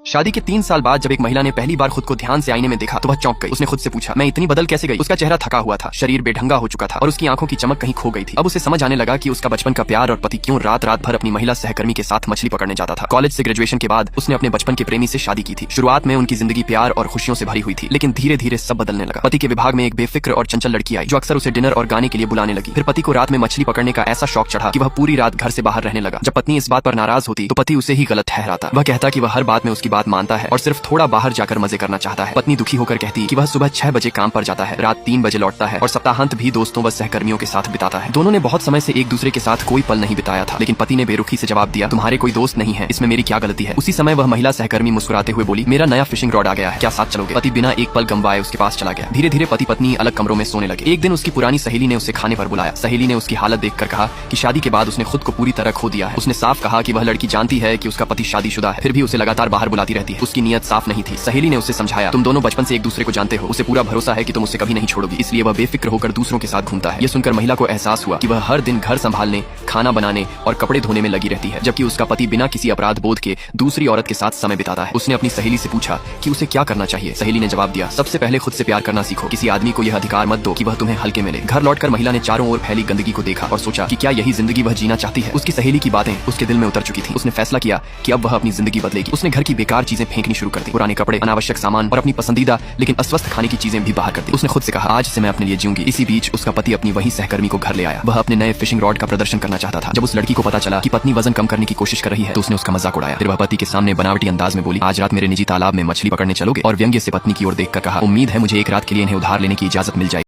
शादी के 3 साल बाद जब एक महिला ने पहली बार खुद को ध्यान से आईने में देखा तो वह चौंक गई। उसने खुद से पूछा, मैं इतनी बदल कैसे गई? उसका चेहरा थका हुआ था, शरीर बेढंगा हो चुका था और उसकी आंखों की चमक कहीं खो गई थी। अब उसे समझ आने लगा कि उसका बचपन का प्यार और पति क्यों रात रात भर अपनी महिला सहकर्मी के साथ मछली पकड़ने जाता था। कॉलेज से ग्रेजुएशन के बाद उसने अपने बचपन के प्रेमी से शादी की थी। शुरुआत में उनकी जिंदगी प्यार और खुशियों से भरी हुई थी, लेकिन धीरे धीरे सब बदलने लगा। पति के विभाग में एक बेफिक्र और चंचल लड़की आई जो अक्सर उसे डिनर और गाने के लिए बुलाने लगी। फिर पति को रात में मछली पकड़ने का ऐसा शौक चढ़ा कि वह पूरी रात घर से बाहर रहने लगा। जब पत्नी इस बात पर नाराज होती तो पति उसे ही गलत ठहराता। वह कहता कि वह हर बात में उसकी बात मानता है और सिर्फ थोड़ा बाहर जाकर मजे करना चाहता है। पत्नी दुखी होकर कहती कि वह सुबह 6 बजे काम पर जाता है, रात 3 बजे लौटता है और सप्ताहांत भी दोस्तों व सहकर्मियों के साथ बिताता है। दोनों ने बहुत समय से एक दूसरे के साथ कोई पल नहीं बिताया था, लेकिन पति ने बेरुखी से जवाब दिया, तुम्हारे कोई दोस्त नहीं है, इसमें मेरी क्या गलती है? उसी समय वह महिला सहकर्मी मुस्कुराते हुए बोली, मेरा नया फिशिंग रॉड आ गया है, क्या साथ चलोगे? पति बिना एक पल गंवाए उसके पास चला गया। धीरे धीरे पति पत्नी अलग कमरों में सोने लगे। एक दिन उसकी पुरानी सहेली ने उसे खाने पर बुलाया। सहेली ने उसकी हालत देखकर कहा कि शादी के बाद उसने खुद को पूरी तरह खो दिया है। उसने साफ कहा कि वह लड़की जानती है कि उसका पति शादीशुदा है, फिर भी उसे लगातार बाहर बुलाती रहती है। उसकी नीयत साफ नहीं थी। सहेली ने उसे समझाया, तुम दोनों बचपन से एक दूसरे को जानते हो, उसे पूरा भरोसा है कि तुम उसे कभी नहीं छोड़ोगी, इसलिए वह बेफिक्र होकर दूसरों के साथ घूमता है। ये सुनकर महिला को एहसास हुआ कि वह हर दिन घर संभालने, खाना बनाने और कपड़े धोने में लगी रहती है, जबकि उसका पति बिना किसी अपराध बोध के दूसरी औरत के साथ समय बिताता है। उसने अपनी सहेली से पूछा कि उसे क्या करना चाहिए। सहेली ने जवाब दिया, सबसे पहले खुद से प्यार करना सीखो। किसी आदमी को यह अधिकार मत दो कि वह तुम्हें हल्के में ले। घर लौटकर महिला ने चारों ओर फैली गंदगी को देखा और सोचा कि क्या यही जिंदगी वह जीना चाहती है। उसकी सहेली की बातें उसके दिल में उतर चुकी थी। उसने फैसला किया कि अब वह अपनी जिंदगी बदलेगी। उसने घर की बेकार चीजें फेंकनी शुरू कर दी, पुराने कपड़े, अनावश्यक सामान और अपनी पसंदीदा लेकिन अस्वस्थ खाने की चीजें भी बाहर कर दी। उसने खुद से कहा, आज से मैं अपने लिए जीऊंगी। इसी बीच उसका पति अपनी वही सहकर्मी को घर ले आया। वह अपने नए फिशिंग रॉड का प्रदर्शन करना चाहता था। जब उस लड़की को पता चला कि पत्नी वजन कम करने की कोशिश कर रही है तो उसने उसका मजाक उड़ाया। फिर वह पति के सामने बनावटी अंदाज में बोली, आज रात मेरे निजी तालाब में मछली पकड़ने चलोगे? और व्यंग्य से पत्नी की ओर देखकर कहा, उम्मीद है मुझे एक रात के लिए इन्हें उधार लेने की इजाजत मिल जाएगी।